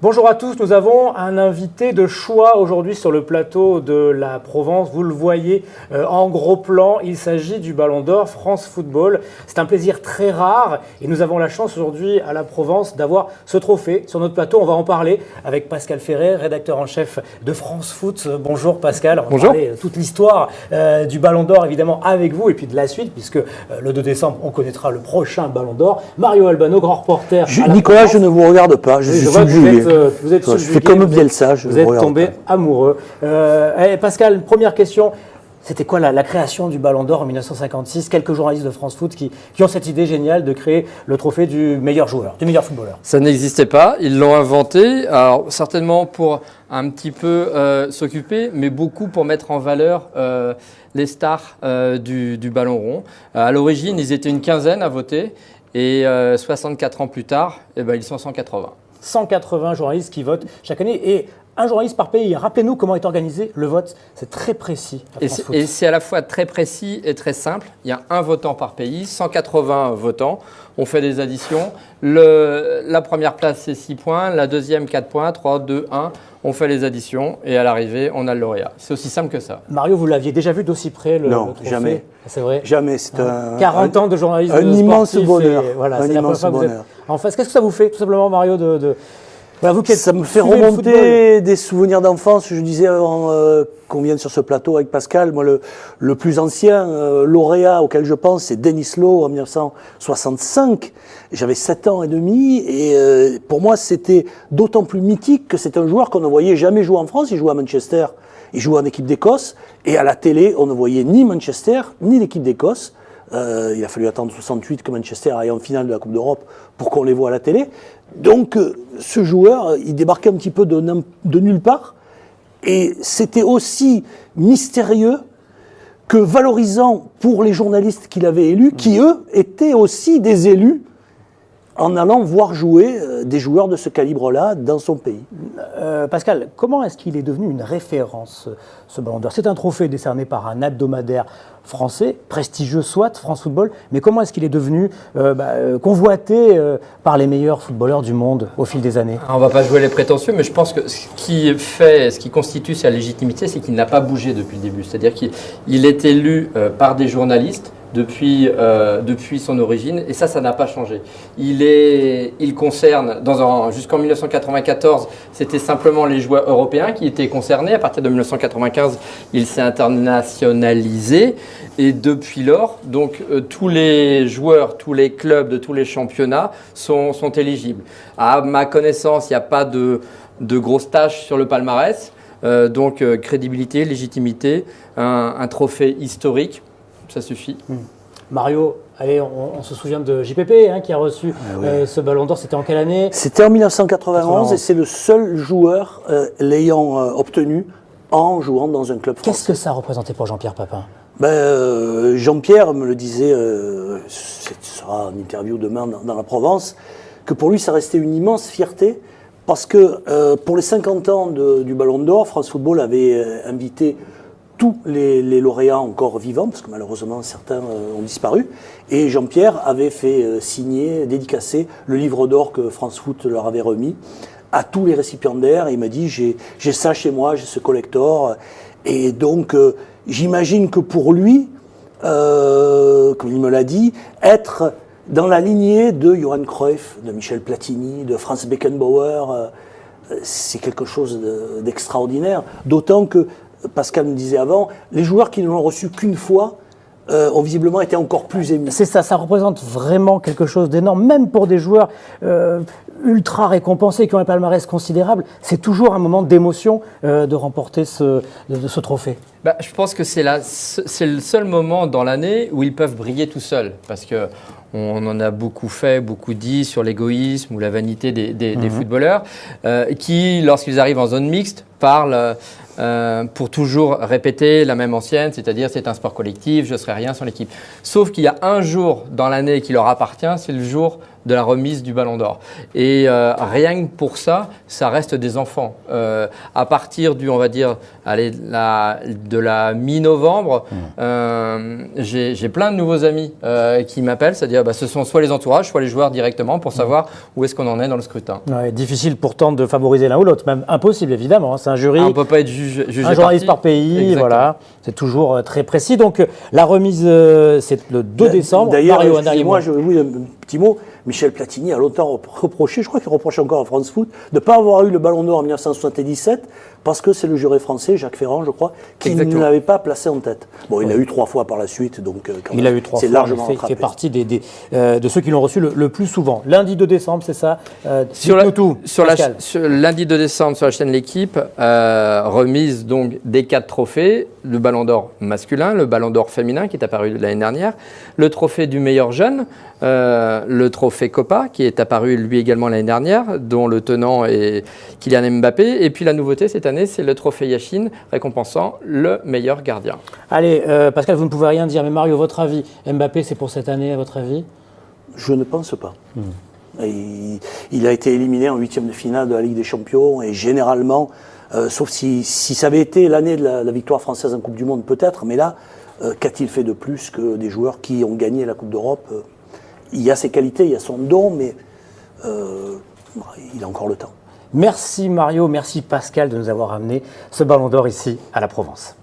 Bonjour à tous, nous avons un invité de choix aujourd'hui sur le plateau de la Provence. Vous le voyez en gros plan, il s'agit du Ballon d'Or France Football. C'est un plaisir très rare et nous avons la chance aujourd'hui à la Provence d'avoir ce trophée sur notre plateau. On va en parler avec Pascal Ferrer, rédacteur en chef de France Foot. Bonjour Pascal, on va Bonjour. parler toute l'histoire du Ballon d'Or évidemment avec vous et puis de la suite puisque le 2 décembre on connaîtra le prochain Ballon d'Or. Mario Albano, grand reporter. Nicolas, je ne vous regarde pas, je suis subjugué. Vous êtes je fais comme Bielsa, vous êtes tombé amoureux. Pascal, première question. C'était quoi la création du Ballon d'Or en 1956 ? Quelques journalistes de France Foot qui ont cette idée géniale de créer le trophée du meilleur joueur, du meilleur footballeur. Ça n'existait pas, ils l'ont inventé, alors certainement pour un petit peu s'occuper, mais beaucoup pour mettre en valeur les stars du ballon rond. À l'origine, ils étaient une quinzaine à voter et 64 ans plus tard, ils sont 180. 180 journalistes qui votent chaque année et un journaliste par pays. Rappelez-nous comment est organisé le vote. C'est très précis. Et c'est à la fois très précis et très simple. Il y a un votant par pays, 180 votants. On fait des additions. La première place, c'est 6 points. La deuxième, 4 points. 3, 2, 1. On fait les additions et à l'arrivée, on a le lauréat. C'est aussi simple que ça. Mario, vous l'aviez déjà vu d'aussi près le trophée ? Jamais. C'est vrai ? Jamais. C'est 40 ans de journalisme un immense sportif. bonheur. Voilà, un immense bonheur. En face, qu'est-ce que ça vous fait, tout simplement, Mario, voilà, vous qui ça me fait remonter des souvenirs d'enfance. Je disais qu'on vienne sur ce plateau avec Pascal. Moi, le plus ancien lauréat auquel je pense, c'est Denis Law en 1965. J'avais 7 ans et demi et pour moi, c'était d'autant plus mythique que c'est un joueur qu'on ne voyait jamais jouer en France. Il jouait à Manchester, il jouait en équipe d'Écosse et à la télé, on ne voyait ni Manchester ni l'équipe d'Écosse. Il a fallu attendre 68 que Manchester aille en finale de la Coupe d'Europe pour qu'on les voit à la télé. Donc, ce joueur, il débarquait un petit peu de nulle part. Et c'était aussi mystérieux que valorisant pour les journalistes qu'il avait élus, qui eux étaient aussi des élus en allant voir jouer des joueurs de ce calibre-là dans son pays. Pascal, comment est-ce qu'il est devenu une référence, ce Ballon d'Or ? C'est un trophée décerné par un hebdomadaire français, prestigieux soit, France Football, mais comment est-ce qu'il est devenu convoité par les meilleurs footballeurs du monde au fil des années ? On ne va pas jouer les prétentieux, mais je pense que ce qui constitue sa légitimité, c'est qu'il n'a pas bougé depuis le début. C'est-à-dire qu'il est élu par des journalistes depuis son origine, et ça n'a pas changé. Il concerne, jusqu'en 1994, c'était simplement les joueurs européens qui étaient concernés. À partir de 1995, il s'est internationalisé, et depuis lors, donc tous les joueurs, tous les clubs de tous les championnats sont éligibles. À ma connaissance, il n'y a pas de grosses tâches sur le palmarès, donc crédibilité, légitimité, un trophée historique. Ça suffit. Mario, allez, on se souvient de JPP qui a reçu ce Ballon d'Or. C'était en quelle année ? C'était en 1991 et c'est le seul joueur l'ayant obtenu en jouant dans un club français. Qu'est-ce que ça représentait pour Jean-Pierre Papin ? Jean-Pierre me le disait, ce sera une interview demain dans la Provence, que pour lui ça restait une immense fierté parce que pour les 50 ans du Ballon d'Or, France Football avait invité tous les lauréats encore vivants, parce que malheureusement certains ont disparu, et Jean-Pierre avait fait signer, dédicacer le livre d'or que France Foot leur avait remis à tous les récipiendaires, et il m'a dit j'ai ça chez moi, j'ai ce collector, et donc j'imagine que pour lui, comme il me l'a dit, être dans la lignée de Johan Cruyff, de Michel Platini, de Franz Beckenbauer, c'est quelque chose d'extraordinaire, d'autant que Pascal me disait avant, les joueurs qui ne l'ont reçu qu'une fois ont visiblement été encore plus émus. C'est ça représente vraiment quelque chose d'énorme, même pour des joueurs ultra récompensés qui ont un palmarès considérable. C'est toujours un moment d'émotion de remporter ce trophée. Je pense que c'est le seul moment dans l'année où ils peuvent briller tout seuls, parce que on en a beaucoup dit sur l'égoïsme ou la vanité des footballeurs, qui, lorsqu'ils arrivent en zone mixte, parle pour toujours répéter la même ancienne, c'est-à-dire c'est un sport collectif, je ne serai rien sans l'équipe. Sauf qu'il y a un jour dans l'année qui leur appartient, c'est le jour de la remise du Ballon d'Or. Et rien que pour ça, ça reste des enfants. À partir du, on va dire, de la mi-novembre, j'ai plein de nouveaux amis qui m'appellent, c'est-à-dire ce sont soit les entourages, soit les joueurs directement pour savoir où est-ce qu'on en est dans le scrutin. Ouais, difficile pourtant de favoriser l'un ou l'autre, même impossible évidemment. C'est un jury. On ne peut pas être jugé un journaliste par pays, exactement. Voilà. C'est toujours très précis. Donc la remise, c'est le 2 décembre. D'ailleurs, Mario, oui, un petit mot. Michel Platini a longtemps reproché, je crois qu'il reproche encore à France Foot, de ne pas avoir eu le Ballon d'Or en 1977 parce que c'est le juré français, Jacques Ferrand, je crois, qui ne l'avait pas placé en tête. Bon, il l'a eu 3 fois par la suite, donc il a eu 3 fois, largement il fait partie de ceux qui l'ont reçu le plus souvent. Lundi 2 décembre, c'est ça sur lundi 2 décembre, sur la chaîne L'Équipe, remise donc des 4 trophées, le Ballon d'Or masculin, le Ballon d'Or féminin qui est apparu l'année dernière, le trophée du meilleur jeune, le trophée Copa qui est apparu lui également l'année dernière, dont le tenant est Kylian Mbappé, et puis la nouveauté cette année, c'est le trophée Yachine récompensant le meilleur gardien. Allez, Pascal, vous ne pouvez rien dire, mais Mario, votre avis, Mbappé, c'est pour cette année, à votre avis ? Je ne pense pas. Il a été éliminé en 8e de finale de la Ligue des Champions, et généralement, sauf si ça avait été l'année de la victoire française en Coupe du Monde, peut-être, mais là, qu'a-t-il fait de plus que des joueurs qui ont gagné la Coupe d'Europe ? Il y a ses qualités, il y a son don, mais il a encore le temps. Merci Mario, merci Pascal de nous avoir amené ce Ballon d'Or ici à la Provence.